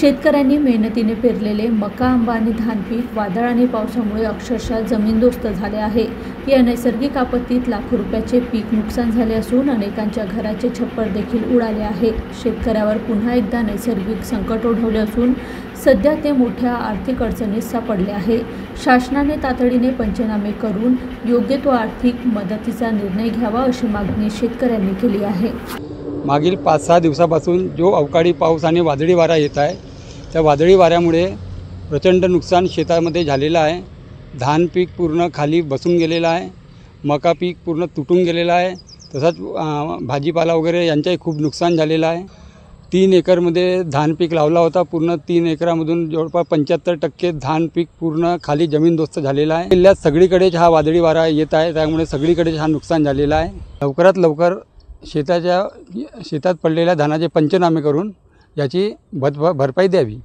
शेतकऱ्यांनी मेहनतीने पेरलेले मका, आंबा आणि धान पीक वादळ आणि पावसामुळे अक्षरशः जमीनदोस्त झाले आहे। या नैसर्गिक आपत्तीत लाखो रुपयाचे पीक नुकसान झाले असून अनेकांच्या घराचे छप्पर देखील उडाले आहे। शेतकऱ्यावर पुन्हा एकदा नैसर्गिक संकट ओढवले असून सध्या ते मोठ्या आर्थिक अडचणीत सापडले आहे। शासनाने तातडीने पंचनामे करून योग्य तो आर्थिक मदतीचा निर्णय घ्यावा अशी मागणी शेतकऱ्यांनी केली आहे। मागील 5-6 दिवसापासून जो अवकाळी पाऊस आणि वादळी वारा येत आहे, त्या वादळी वाऱ्यामुळे प्रचंड नुकसान शेतामध्ये झालेलं आहे। धान पीक पूर्ण खाली बसून गेलेलं आहे, मका पीक पूर्ण तुटून गेलेलं आहे। तसंच भाजीपाला वगैरे यांचंही खूप नुकसान झालेलं आहे। 3 एकरमध्ये धान पीक लावला होता, पूर्ण 3 एकरामधून जवळपास 75% धान पीक पूर्ण खाली जमीनदोस्त झालेला आहे। जिल्ह्यात सगळीकडेच हा वादळी वारा येत आहे, त्यामुळे सगळीकडेच हा नुकसान झालेला आहे। लवकरात लवकर शेतात पडलेल्या धानाचे पंचनामे करून याची भरपाई द्यावी।